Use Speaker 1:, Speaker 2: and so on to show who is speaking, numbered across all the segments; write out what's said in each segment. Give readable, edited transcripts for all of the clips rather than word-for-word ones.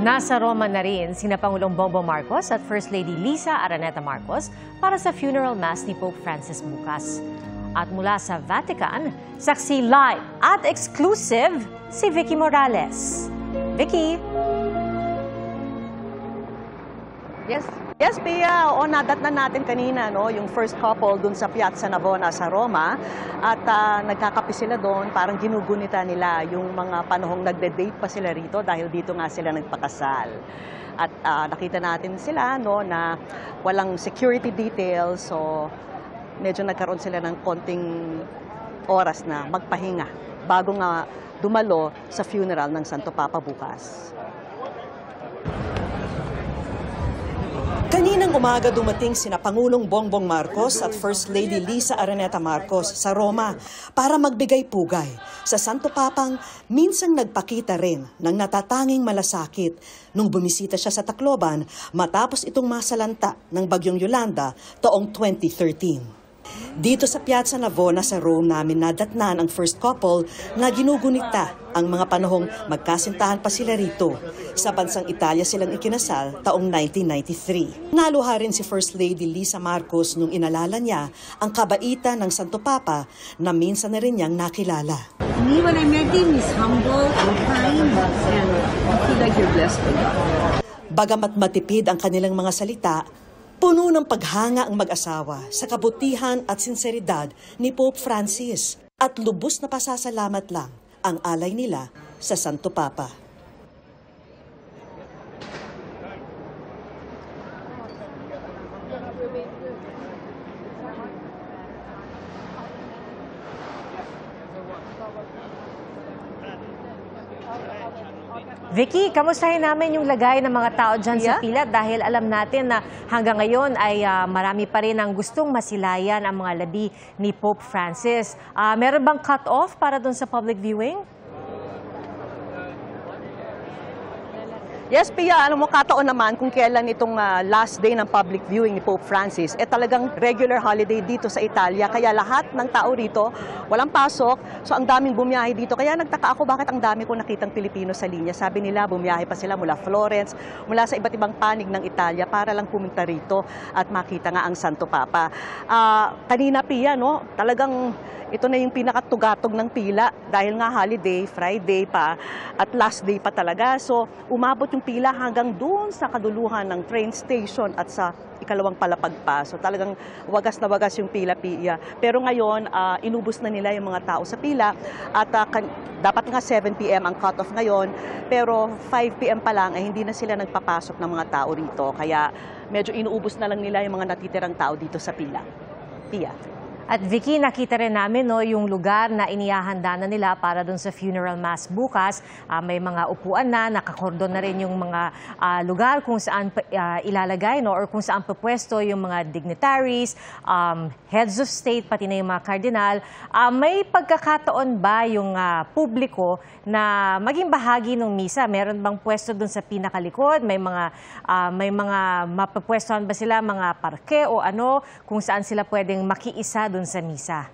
Speaker 1: Nasa Roma na rin sina Pangulong Bongbong Marcos at First Lady Liza Araneta Marcos para sa funeral mass ni Pope Francis bukas. At mula sa Vatican, saksi live at exclusive si Vicky Morales. Vicky!
Speaker 2: Yes, Pia. O, nadatnan natin kanina yung first couple dun sa Piazza Navona sa Roma. At nagkakape sila doon, parang ginugunita nila yung mga panahong nagde-date pa sila rito dahil dito nga sila nagpakasal. At nakita natin sila na walang security details, so medyo nagkaroon sila ng konting oras na magpahinga bago nga dumalo sa funeral ng Santo Papa bukas. Kaninang umaga dumating sina Pangulong Bongbong Marcos at First Lady Liza Araneta Marcos sa Roma para magbigay pugay sa Santo Papang minsang nagpakita rin ng natatanging malasakit nung bumisita siya sa Tacloban matapos itong masalanta ng Bagyong Yolanda taong 2013. Dito sa Piazza Navona sa Rome namin nadatnan ang first couple na ginugunita ang mga panahong magkasintahan pa sila rito. Sa bansang Italia silang ikinasal taong 1993. Naluha rin si First Lady Liza Marcos nung inalala niya ang kabaitan ng Santo Papa na minsan na rin niyang nakilala.
Speaker 3: Me, when I met him, he's humble and kind, and I feel like you're blessed with God.
Speaker 2: Bagamat matipid ang kanilang mga salita, puno ng paghanga ang mag-asawa sa kabutihan at sinseridad ni Pope Francis at lubos na pasasalamat lang ang alay nila sa Santo Papa.
Speaker 1: Vicky, kamustahin namin yung lagay ng mga tao dyan sa pila dahil alam natin na hanggang ngayon ay marami pa rin ang gustong masilayan ang mga labi ni Pope Francis. Meron bang cut-off para dun sa public viewing?
Speaker 2: Yes, Pia, alam mo, kataon naman kung kailan itong last day ng public viewing ni Pope Francis, talagang regular holiday dito sa Italia. Kaya lahat ng tao rito, walang pasok. So ang daming bumiyahe dito. Kaya nagtaka ako bakit ang dami ko nakitang Pilipino sa linya. Sabi nila, bumiyahe pa sila mula Florence, mula sa iba't ibang panig ng Italia para lang pumunta rito at makita nga ang Santo Papa. Kanina, Pia, talagang ito na yung pinakatugatog ng pila dahil nga holiday, Friday pa, at last day pa talaga. So umabot yung pila hanggang doon sa kaduluhan ng train station at sa ikalawang palapag pa. So talagang wagas na wagas yung pila, Pia. Pero ngayon, inubos na nila yung mga tao sa pila at dapat nga 7 p.m. ang cut-off ngayon. Pero 5 p.m. pa lang ay hindi na sila nagpapasok ng mga tao rito. Kaya medyo inuubos na lang nila yung mga natitirang tao dito sa pila. Pia.
Speaker 1: At Vicky, nakita rin namin yung lugar na inihahanda na nila para dun sa funeral mass bukas. May mga upuan na, nakakordon na rin yung mga lugar kung saan ilalagay or kung saan pupwesto yung mga dignitaries, heads of state, pati na yung mga kardinal. May pagkakataon ba yung publiko na maging bahagi ng misa? Meron bang pwesto dun sa pinakalikod? May mga mapapwestohan ba sila, mga parke o ano, kung saan sila pwedeng makiisa dun sa misa?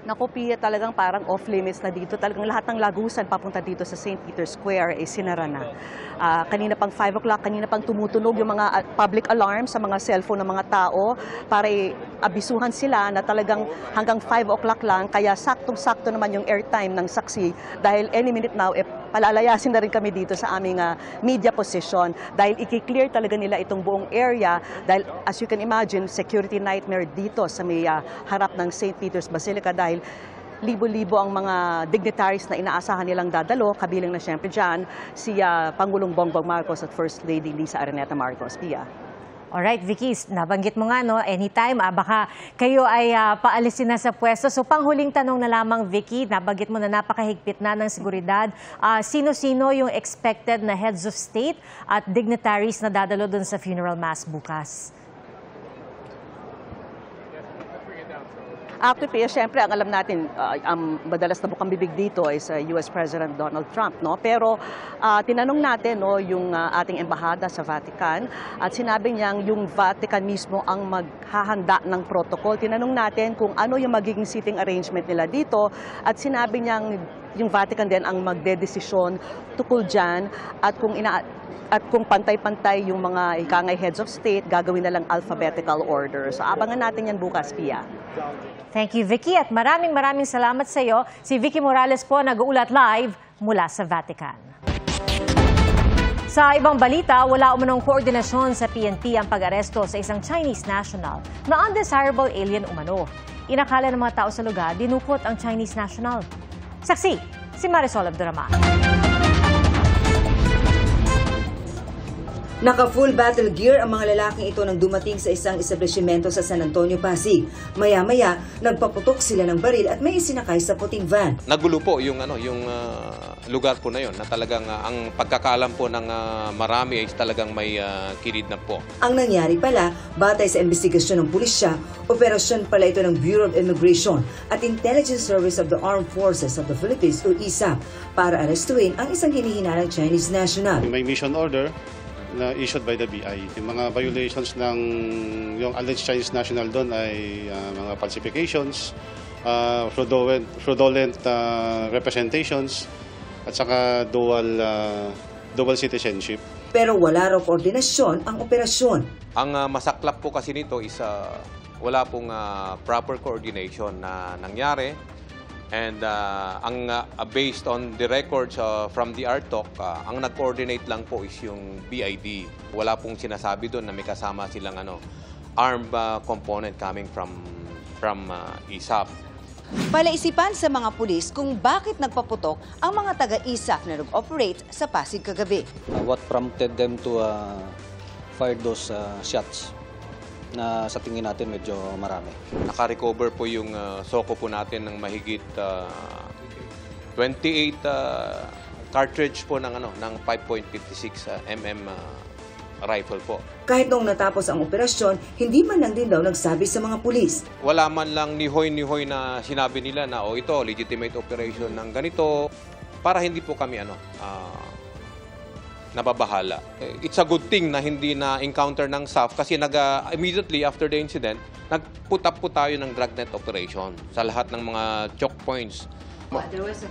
Speaker 2: Naku, Pia, talagang parang off-limits na dito. Talagang lahat ng lagusan papunta dito sa St. Peter's Square ay sinara na. Kanina pang 5 o'clock, kanina pang tumutunog yung mga public alarm sa mga cellphone ng mga tao para abisuhan sila na talagang hanggang 5 o'clock lang. Kaya saktong-sakto naman yung airtime ng saksi dahil any minute now, palalayasin na rin kami dito sa aming media position dahil i-clear talaga nila itong buong area dahil as you can imagine, security nightmare dito sa may harap ng St. Peter's Basilica dahil libo-libo ang mga dignitaries na inaasahan nilang dadalo, kabilang na siyempre dyan si Pangulong Bongbong Marcos at First Lady Liza Araneta Marcos. Pia.
Speaker 1: Alright, Vicky, nabanggit mo nga, anytime, baka kayo ay paalisin na sa pwesto. So, panghuling tanong na lamang, Vicky, nabanggit mo na napakahigpit na ng seguridad. Sino-sino yung expected na heads of state at dignitaries na dadalo dun sa funeral mass bukas?
Speaker 2: Actually, siyempre, ang alam natin, ang madalas na bukang bibig dito is US President Donald Trump. Pero tinanong natin yung ating embahada sa Vatican at sinabi niyang yung Vatican mismo ang maghahanda ng protocol. Tinanong natin kung ano yung magiging seating arrangement nila dito at sinabi niyang yung Vatican din ang magdedesisyon tukol dyan at kung pantay-pantay yung mga ikangay heads of state, gagawin na lang alphabetical order. So abangan natin yan bukas, Pia.
Speaker 1: Thank you, Vicky. At maraming salamat sa iyo. Si Vicky Morales po nag-uulat live mula sa Vatican. Sa ibang balita, wala umanong koordinasyon sa PNP ang pag-aresto sa isang Chinese national na undesirable alien umano. Inakala ng mga tao sa lugar, dinukot ang Chinese national. Saksi, si Marisol Abduraman.
Speaker 4: Naka-full battle gear ang mga lalaking ito nang dumating sa isang establishmento sa San Antonio, Pasig. Maya-maya, nagpaputok sila ng baril at may isinakay sa puting van.
Speaker 5: Nagulo po yung lugar po na yon na talagang ang pagkakaalam po ng marami ay talagang may kinidnap po.
Speaker 4: Ang nangyari pala, batay sa investigasyon ng pulisya, operasyon pala ito ng Bureau of Immigration at Intelligence Service of the Armed Forces of the Philippines o ISAF para arestuin ang isang hinihinalang Chinese national.
Speaker 6: May mission order na issued by the BI. Yung mga violations ng yung alleged Chinese national doon ay mga falsifications, fraudulent representations, at saka dual citizenship.
Speaker 4: Pero wala raw koordinasyon ang operasyon.
Speaker 5: Ang masaklap po kasi nito is wala pong proper coordination na nangyari. And based on the records from the RTOC, ang nag-coordinate lang po is yung BID. Wala pong sinasabi doon na may kasama silang armed component coming from ISAF.
Speaker 7: Palaisipan sa mga pulis kung bakit nagpaputok ang mga taga-ISAF na nag-operate sa Pasig kagabi.
Speaker 8: What prompted them to fire those shots na sa tingin natin medyo marami.
Speaker 5: Naka-recover po yung soko po natin ng mahigit 28 cartridge po ng 5.56 mm rifle po.
Speaker 4: Kahit noong natapos ang operasyon, hindi man lang din daw nagsabi sa mga pulis.
Speaker 5: Wala man lang nihoy-nihoy na sinabi nila na ito legitimate operation ng ganito para hindi po kami nababahala. It's a good thing na hindi na-encounter ng SAF kasi immediately after the incident, nag-put up po tayo ng dragnet operation sa lahat ng mga choke points.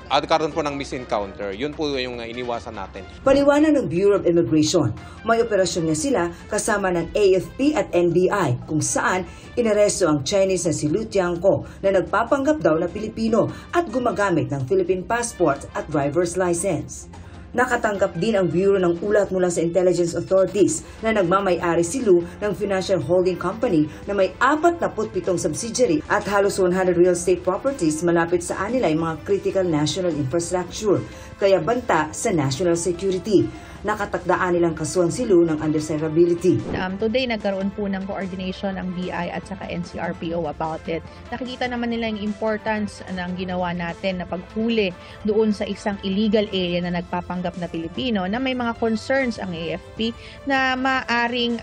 Speaker 5: At karon po ng misencounter, yun po yung iniwasan natin.
Speaker 4: Paliwanag ng Bureau of Immigration, may operasyon niya sila kasama ng AFP at NBI kung saan inaresto ang Chinese na si Lu Tiangco na nagpapanggap daw na Pilipino at gumagamit ng Philippine passport at driver's license. Nakatanggap din ang Bureau ng ulat mula sa intelligence authorities na nagmamay-ari si Lu ng financial holding company na may 47 subsidiary at halos 100 real estate properties malapit sa anila ay mga critical national infrastructure, kaya banta sa national security. Nakatakdaan nilang kasuhan si Lu ng undesirability.
Speaker 9: Today, nagkaroon po ng coordination ang BI at saka NCRPO about it. Nakikita naman nila yung importance ng ginawa natin na paghuli doon sa isang illegal alien na nagpapanggap na Pilipino na may mga concerns ang AFP na maaring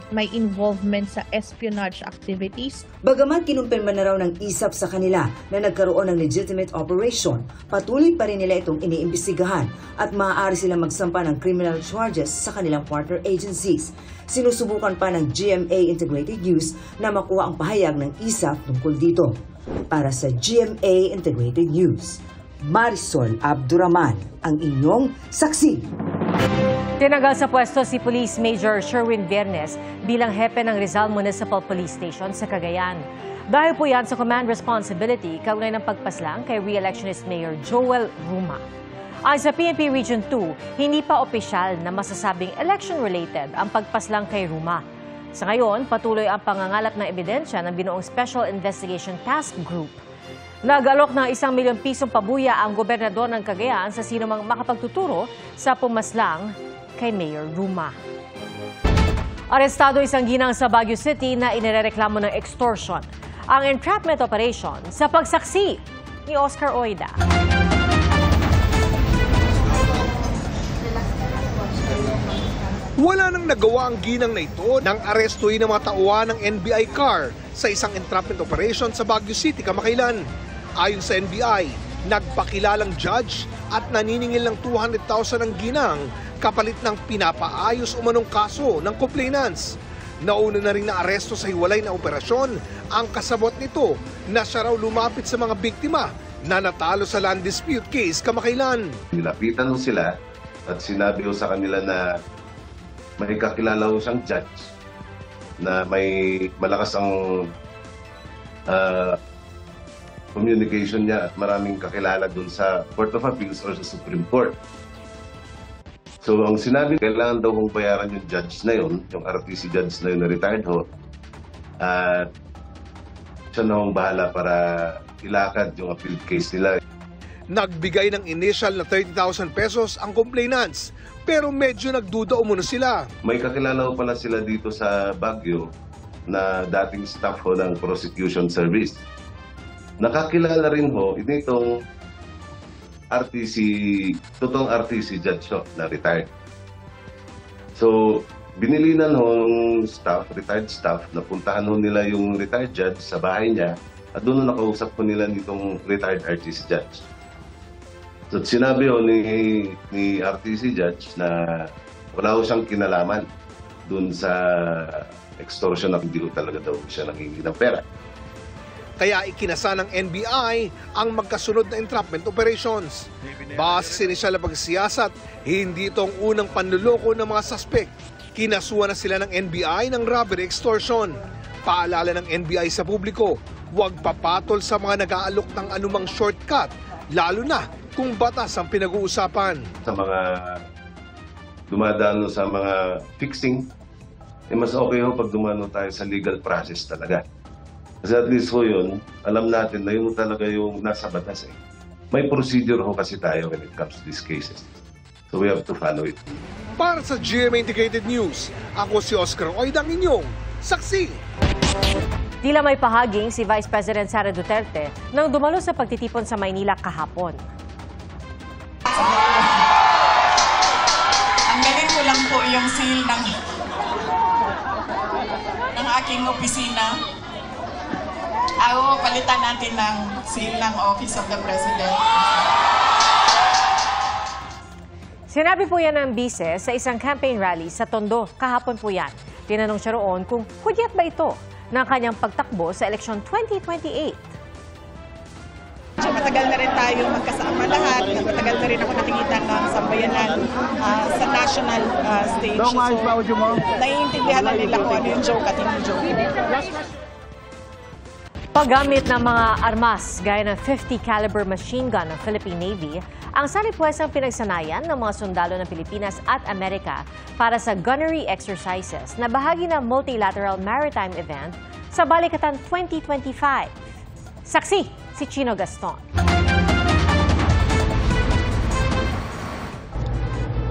Speaker 9: may involvement sa espionage activities.
Speaker 4: Bagamat kinumpirma na raw ng ISAF sa kanila na nagkaroon ng legitimate operation, patuloy pa rin nila itong iniimbestigahan at maaari silang magsampa ng criminal charges sa kanilang partner agencies. Sinusubukan pa ng GMA Integrated News na makuha ang pahayag ng ISAF tungkol dito. Para sa GMA Integrated News, Marisol Abduraman, ang inyong saksi.
Speaker 1: Tinagal sa pwesto si Police Major Sherwin Viernes bilang hepe ng Rizal Municipal Police Station sa Cagayan. Dahil po yan sa command responsibility kaugnay ng pagpaslang kay re-electionist Mayor Joel Ruma. Ayon sa PNP Region 2, hindi pa opisyal na masasabing election-related ang pagpaslang kay Ruma. Sa ngayon, patuloy ang pangangalap ng ebidensya ng binuong Special Investigation Task Group. Nag-alok ng 1 milyong pisong pabuya ang gobernador ng Cagayan sa sinumang makapagtuturo sa pumaslang kay Mayor Ruma. Arestado isang ginang sa Baguio City na inirereklamo ng extortion. Ang entrapment operation sa pagsaksi ni Oscar Oida.
Speaker 10: Wala nang nagawa ang ginang na ito nang arestuhin ng mga tauhan ng NBI car sa isang entrapment operation sa Baguio City kamakailan. Ayon sa NBI, nagpakilalang judge at naniningil ng 200,000 ang ginang kapalit ng pinapaayos umanong kaso ng complainants. Nauna na rin na aresto sa hiwalay na operasyon ang kasabot nito na siya raw lumapit sa mga biktima na natalo sa land dispute case kamakailan.
Speaker 11: Nilapitan ho sila at sinabi ho sa kanila na may kakilala ho siyang judge na may malakas ang communication niya at maraming kakilala dun sa Court of Appeals or sa Supreme Court. So ang sinabi, kailangan daw kong bayaran yung judge na yun, yung RTC judge na yun na retired ho, at siya na hong bahala para ilakad yung appeal case nila.
Speaker 10: Nagbigay ng initial na 30,000 pesos ang complainants, pero medyo nagduda umano sila.
Speaker 11: May kakilala ho pala sila dito sa Baguio na dating staff ho ng prosecution service. Nakakilala rin ho itong RTC, totoong RTC judge ho, na retired. So, binilinan ho ng staff, retired staff, na puntahan ho nila yung retired judge sa bahay niya at doon nakausap ko nila nitong retired RTC judge. So, sinabi ho ni RTC judge na wala ho siyang kinalaman doon sa extortion na hindi ho talaga daw siya nangingi ng pera.
Speaker 10: Kaya ikinasa ng NBI ang magkasunod na entrapment operations. Base sa inisyal na pagsiyasat, hindi ito ang unang panluloko ng mga suspect. Kinasuhan na sila ng NBI ng robbery extortion. Paalala ng NBI sa publiko, huwag papatol sa mga nag-aalok ng anumang shortcut, lalo na kung batas ang pinag-uusapan.
Speaker 11: Sa mga dumadaan sa mga fixing, mas okay ho pag dumano tayo sa legal process talaga. Kasi at least ho yun, alam natin na yun talaga yung nasa batas eh. May procedure ho kasi tayo when it comes to these cases. So we have to follow it.
Speaker 10: Para sa GMA Integrated News, ako si Oscar Oid, ang inyong saksi.
Speaker 1: Tila may pahaging si Vice President Sara Duterte nang dumalo sa pagtitipon sa Maynila kahapon.
Speaker 12: Ang galing ko lang po yung seal ng aking opisina. Palitan natin ng seal ng Office of the President.
Speaker 1: Sinabi po yan ng bise sa isang campaign rally sa Tondo. Kahapon po yan. Tinanong siya roon kung hudyat ba ito ng kanyang pagtakbo sa eleksyon 2028.
Speaker 12: Matagal na rin tayo magkasama lahat. Matagal na rin ako natingitan ng sambayanan sa national stage. So, naiintindihan na nila kung ano yung joke at hindi joke.
Speaker 1: Paggamit ng mga armas gaya ng .50 caliber machine gun ng Philippine Navy ang salipuesang pinagsanayan ng mga sundalo ng Pilipinas at Amerika para sa gunnery exercises na bahagi ng multilateral maritime event sa Balikatan 2025. Saksi si Chino Gaston.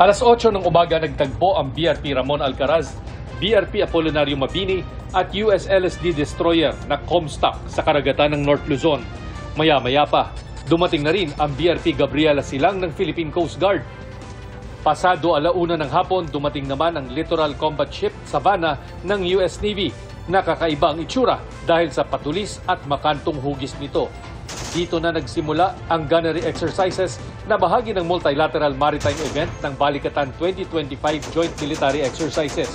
Speaker 13: Alas 8 ng umaga nagtagpo ang BRP Ramon Alcaraz, BRP Apolinario Mabini at USLSD Destroyer na Comstock sa karagatan ng North Luzon. Maya-maya pa, dumating na rin ang BRP Gabriela Silang ng Philippine Coast Guard. Pasado 1:00 ng hapon, dumating naman ang Littoral Combat Ship Savannah ng US Navy. Nakakaiba ang itsura dahil sa patulis at makantong hugis nito. Dito na nagsimula ang gunnery exercises na bahagi ng multilateral maritime event ng Balikatan 2025 Joint Military Exercises.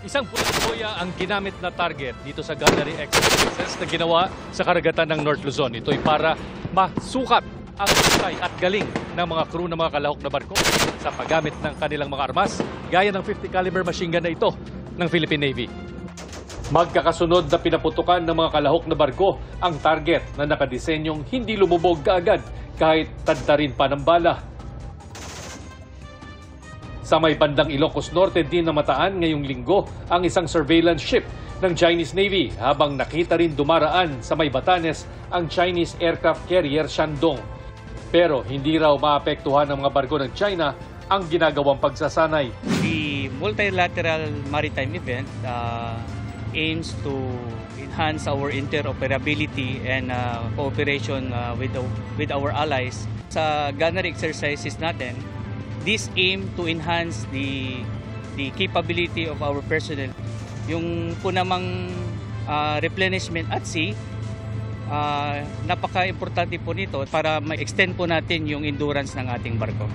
Speaker 13: Isang pulang-boya ang ginamit na target dito sa gunnery exercises na ginawa sa karagatan ng North Luzon. Ito'y para masukat ang husay at galing ng mga crew ng mga kalahok na barko sa paggamit ng kanilang mga armas gaya ng .50 caliber machine gun na ito ng Philippine Navy. Magkakasunod na pinaputukan ng mga kalahok na barko ang target na nakadisenyong hindi lumubog kaagad kahit tadtarin pa ng bala. Sa may bandang Ilocos Norte din namataan ngayong linggo ang isang surveillance ship ng Chinese Navy habang nakita rin dumaraan sa may Batanes ang Chinese aircraft carrier Shandong. Pero hindi raw maapektuhan ng mga barko ng China ang ginagawang pagsasanay.
Speaker 14: The multilateral maritime event aims to enhance our interoperability and cooperation with our allies. Sa gunnery exercises natin, this aim to enhance the capability of our personnel. Yung po namang replenishment at sea, napaka-importante po nito para ma-extend po natin yung endurance ng ating barko.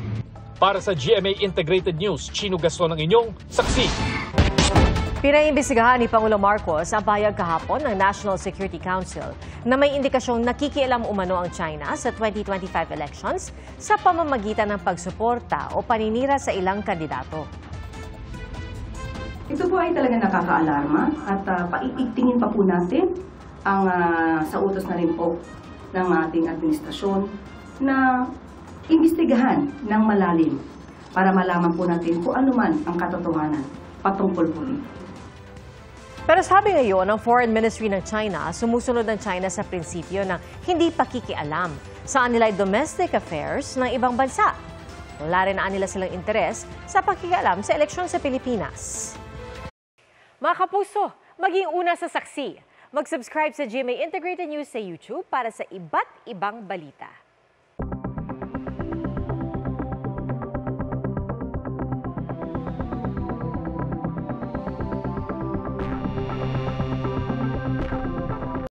Speaker 13: Para sa GMA Integrated News, Chino Gaston ang inyong saksi.
Speaker 1: Pinaimbestigahan ni Pangulo Marcos ang pahayag kahapon ng National Security Council na may indikasyong nakikialam umano ang China sa 2025 elections sa pamamagitan ng pagsuporta o paninira sa ilang kandidato.
Speaker 15: Ito po ay talaga nakakaalarma at paiigtingin pa po natin ang sa utos na rin po ng ating administrasyon na imbestigahan ng malalim para malaman po natin kung ano man ang katotohanan patungkol po dito.
Speaker 1: Pero sabi ngayon ng Foreign Ministry ng China, sumusunod ng China sa prinsipyo ng hindi pakikialam sa anilay domestic affairs ng ibang bansa. Wala rin nila silang interes sa pakikialam sa eleksyon sa Pilipinas. Mga kapuso, maging una sa saksi. Mag-subscribe sa GMA Integrated News sa YouTube para sa iba't ibang balita.